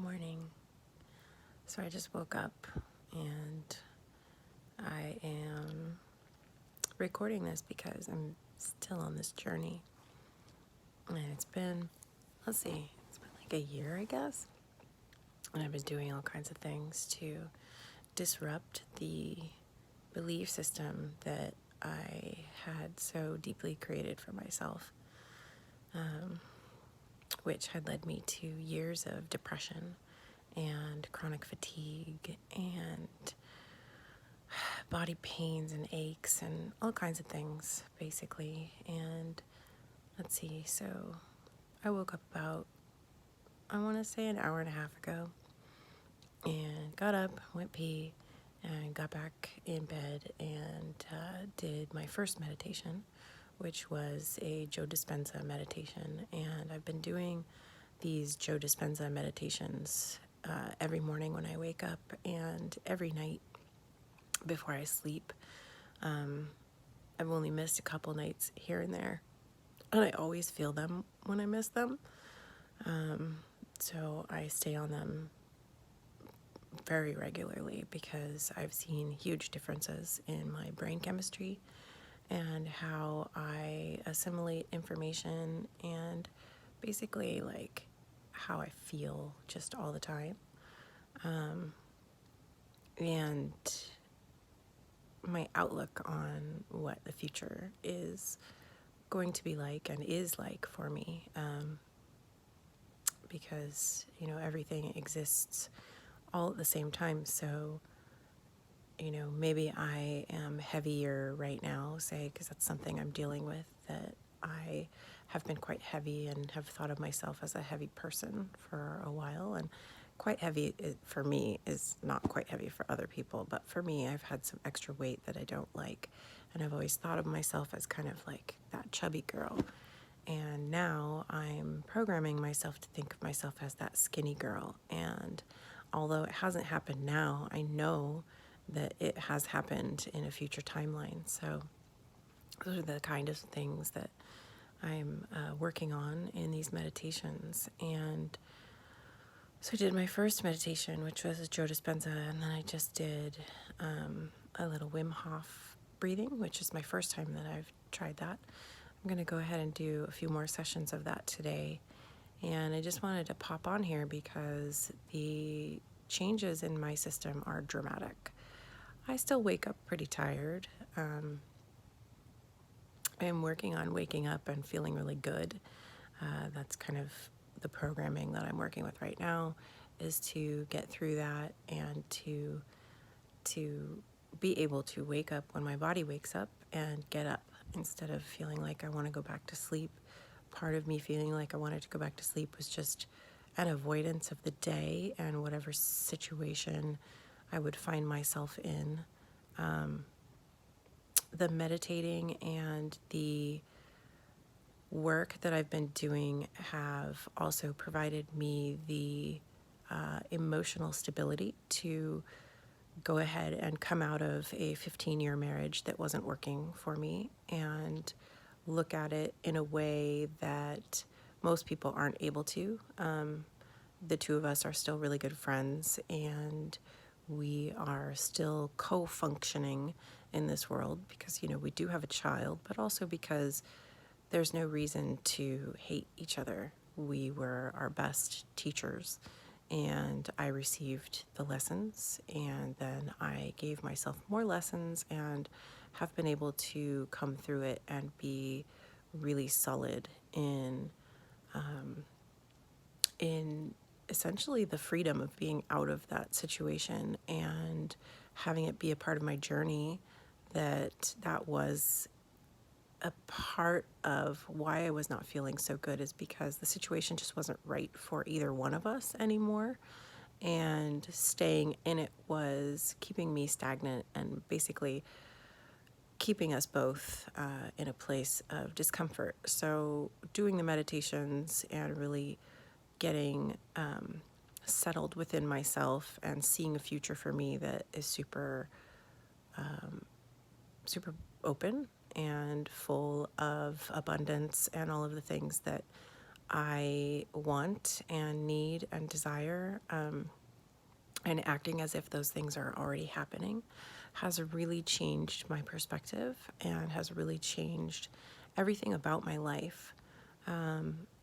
Morning. So I just woke up and I am recording this because I'm still on this journey. And it's been like a year, I guess. And I've been doing all kinds of things to disrupt the belief system that I had so deeply created for myself, which had led me to years of depression and chronic fatigue and body pains and aches and all kinds of things, basically. And so I woke up about, I want to say, an hour and a half ago, and got up, went pee, and got back in bed and did my first meditation, which was a Joe Dispenza meditation. And I've been doing these Joe Dispenza meditations every morning when I wake up and every night before I sleep. I've only missed a couple nights here and there, and I always feel them when I miss them. So I stay on them very regularly because I've seen huge differences in my brain chemistry and how I assimilate information and basically like how I feel just all the time. And my outlook on what the future is going to be like and is like for me, because everything exists all at the same time. So maybe I am heavier right now, say, because that's something I'm dealing with, that I have been quite heavy and have thought of myself as a heavy person for a while. And quite heavy for me is not quite heavy for other people, but for me, I've had some extra weight that I don't like, and I've always thought of myself as kind of like that chubby girl. And now I'm programming myself to think of myself as that skinny girl. And although it hasn't happened now, I know that it has happened in a future timeline. So those are the kind of things that I'm working on in these meditations. And so I did my first meditation, which was Joe Dispenza, and then I just did a little Wim Hof breathing, which is my first time that I've tried that. I'm going to go ahead and do a few more sessions of that today. And I just wanted to pop on here because the changes in my system are dramatic. I still wake up pretty tired. I'm working on waking up and feeling really good. That's kind of the programming that I'm working with right now, is to get through that and to be able to wake up when my body wakes up and get up instead of feeling like I want to go back to sleep. Part of me feeling like I wanted to go back to sleep was just an avoidance of the day and whatever situation I would find myself in. The meditating and the work that I've been doing have also provided me the emotional stability to go ahead and come out of a 15-year marriage that wasn't working for me and look at it in a way that most people aren't able to. The two of us are still really good friends, and we are still co-functioning in this world because, we do have a child, but also because there's no reason to hate each other. We were our best teachers, and I received the lessons, and then I gave myself more lessons and have been able to come through it and be really solid in essentially the freedom of being out of that situation and having it be a part of my journey. That was a part of why I was not feeling so good, is because the situation just wasn't right for either one of us anymore. And staying in it was keeping me stagnant and basically keeping us both in a place of discomfort. So doing the meditations and really getting settled within myself and seeing a future for me that is super open and full of abundance and all of the things that I want and need and desire, and acting as if those things are already happening, has really changed my perspective and has really changed everything about my life.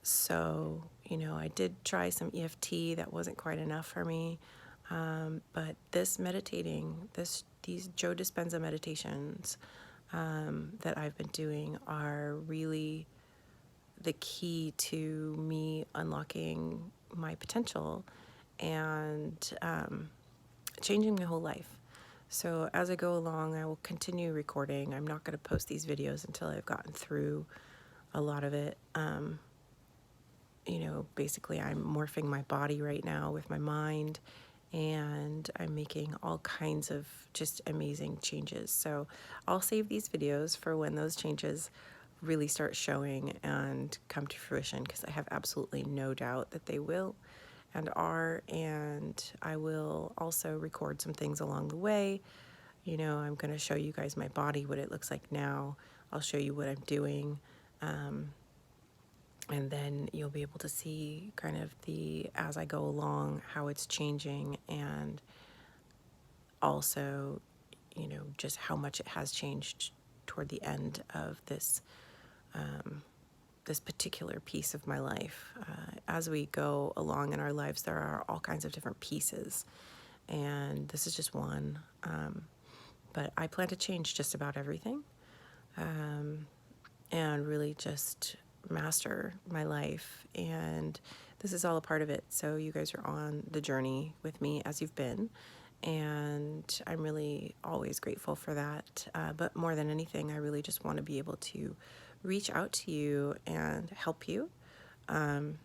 So, I did try some EFT. That wasn't quite enough for me. But this meditating, these Joe Dispenza meditations that I've been doing are really the key to me unlocking my potential and changing my whole life. So as I go along, I will continue recording. I'm not going to post these videos until I've gotten through a lot of it. Basically I'm morphing my body right now with my mind, and I'm making all kinds of just amazing changes. So I'll save these videos for when those changes really start showing and come to fruition, because I have absolutely no doubt that they will and are. And I will also record some things along the way. I'm going to show you guys my body, what it looks like now. I'll show you what I'm doing. And then you'll be able to see kind of as I go along, how it's changing, and also, just how much it has changed toward the end of this particular piece of my life. As we go along in our lives, there are all kinds of different pieces, and this is just one. But I plan to change just about everything, and really just master my life. And this is all a part of it. So you guys are on the journey with me as you've been. And I'm really always grateful for that. But more than anything, I really just want to be able to reach out to you and help you, and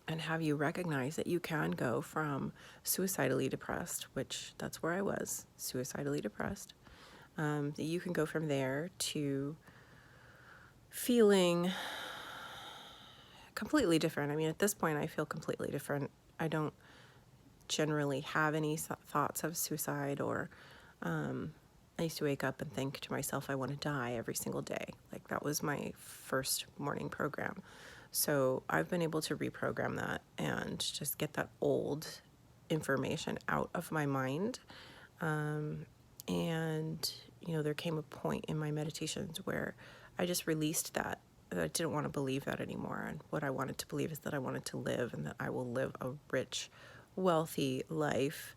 have you recognize that you can go from suicidally depressed, which that's where I was, suicidally depressed. That you can go from there to feeling completely different. I mean, at this point, I feel completely different. I don't generally have any thoughts of suicide, or I used to wake up and think to myself, I want to die every single day. Like, that was my first morning program. So I've been able to reprogram that and just get that old information out of my mind. And, there came a point in my meditations where I just released that. I didn't want to believe that anymore. And what I wanted to believe is that I wanted to live, and that I will live a rich, wealthy life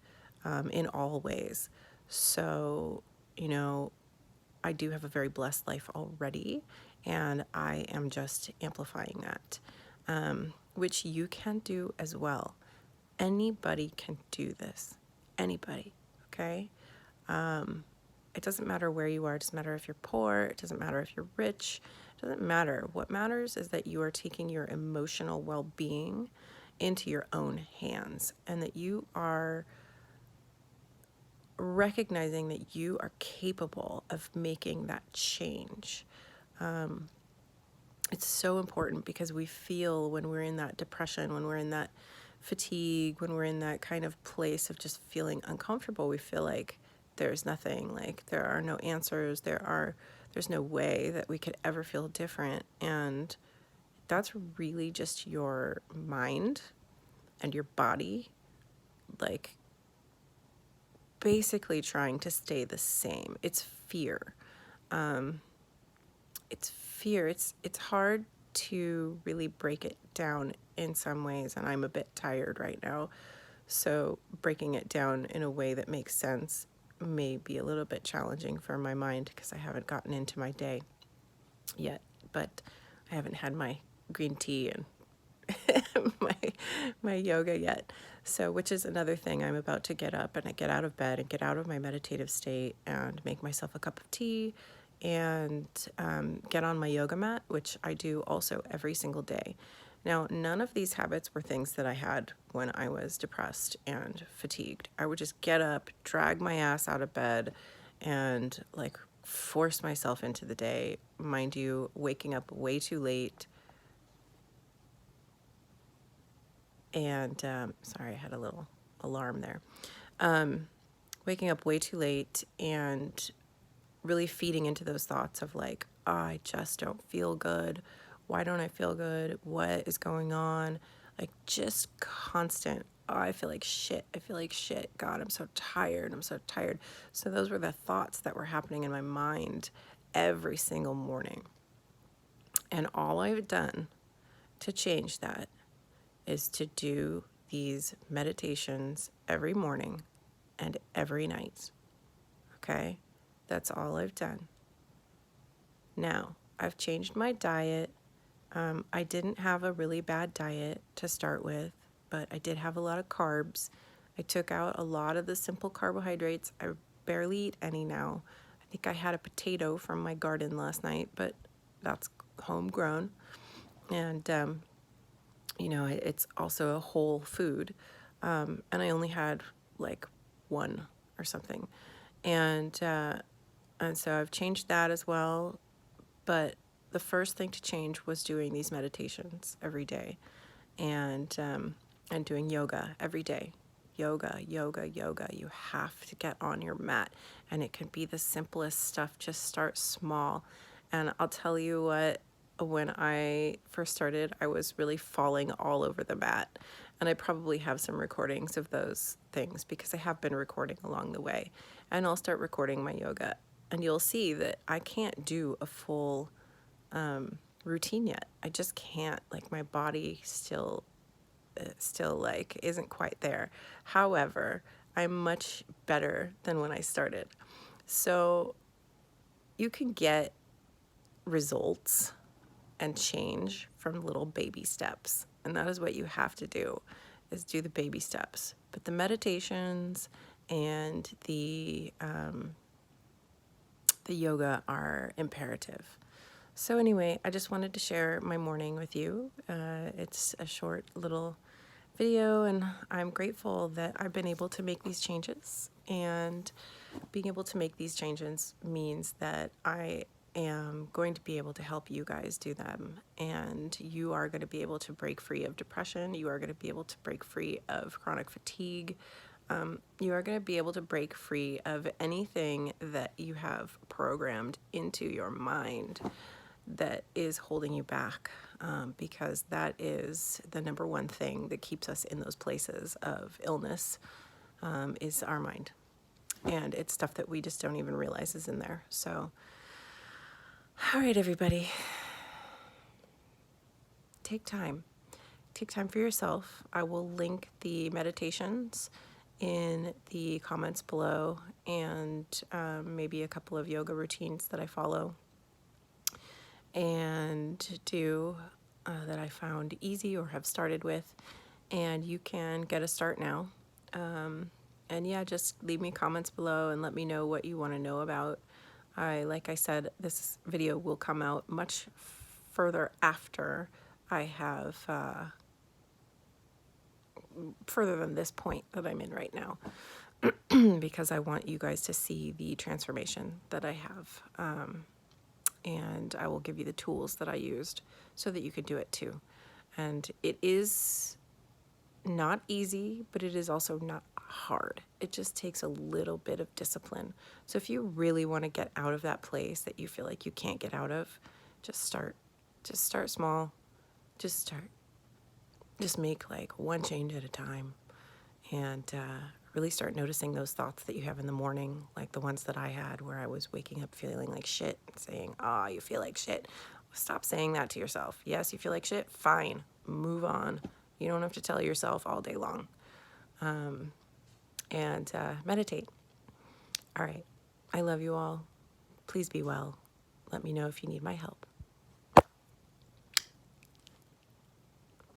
in all ways. So, I do have a very blessed life already, and I am just amplifying that, which you can do as well. Anybody can do this. Anybody, okay? It doesn't matter where you are. It doesn't matter if you're poor. It doesn't matter if you're rich. It doesn't matter. What matters is that you are taking your emotional well-being into your own hands, and that you are recognizing that you are capable of making that change. It's so important, because we feel, when we're in that depression, when we're in that fatigue, when we're in that kind of place of just feeling uncomfortable, we feel like there's nothing, like there are no answers, there's no way that we could ever feel different. And that's really just your mind and your body, like, basically trying to stay the same. It's fear. It's fear. It's hard to really break it down in some ways, and I'm a bit tired right now. So breaking it down in a way that makes sense may be a little bit challenging for my mind, because I haven't gotten into my day yet. But I haven't had my green tea and my yoga yet. So, which is another thing. I'm about to get up and get out of bed and get out of my meditative state and make myself a cup of tea and get on my yoga mat, which I do also every single day. Now, none of these habits were things that I had when I was depressed and fatigued. I would just get up, drag my ass out of bed, and like force myself into the day. Mind you, waking up way too late. And sorry, I had a little alarm there. Waking up way too late and really feeding into those thoughts of like, oh, I just don't feel good, Why don't I feel good? What is going on? Like just constant. Oh, I feel like shit. I feel like shit. God, I'm so tired. I'm so tired. So those were the thoughts that were happening in my mind every single morning. And all I've done to change that is to do these meditations every morning and every night. Okay? That's all I've done. Now, I've changed my diet. I didn't have a really bad diet to start with, but I did have a lot of carbs. I took out a lot of the simple carbohydrates. I barely eat any now. I think I had a potato from my garden last night, but that's homegrown. And, it's also a whole food. And I only had like one or something. And so I've changed that as well. But the first thing to change was doing these meditations every day, and doing yoga every day. Yoga, yoga, yoga. You have to get on your mat, and it can be the simplest stuff. Just start small. And I'll tell you what, when I first started, I was really falling all over the mat. And I probably have some recordings of those things because I have been recording along the way. And I'll start recording my yoga. And you'll see that I can't do a full routine yet. I just can't. Like, my body still like isn't quite there. However, I'm much better than when I started. So you can get results and change from little baby steps. And that is what you have to do, is do the baby steps. But the meditations and the yoga are imperative. So anyway, I just wanted to share my morning with you. It's a short little video, and I'm grateful that I've been able to make these changes. And being able to make these changes means that I am going to be able to help you guys do them. And you are going to be able to break free of depression. You are going to be able to break free of chronic fatigue. You are going to be able to break free of anything that you have programmed into your mind that is holding you back, because that is the number one thing that keeps us in those places of illness, is our mind. And it's stuff that we just don't even realize is in there. So, all right, everybody, take time. Take time for yourself. I will link the meditations in the comments below, and maybe a couple of yoga routines that I follow and do that I found easy or have started with. And you can get a start now. And yeah, just leave me comments below and let me know what you want to know about. Like I said, this video will come out much further after I have further than this point that I'm in right now, because I want you guys to see the transformation that I have. And I will give you the tools that I used so that you can do it too. And it is not easy, but it is also not hard. It just takes a little bit of discipline. So if you really want to get out of that place that you feel like you can't get out of, just start. Just start small. Just start. Just make like one change at a time, and really start noticing those thoughts that you have in the morning, like the ones that I had where I was waking up feeling like shit, saying, "Ah, you feel like shit." Stop saying that to yourself. Yes, you feel like shit. Fine. Move on. You don't have to tell yourself all day long. And meditate. All right. I love you all. Please be well. Let me know if you need my help.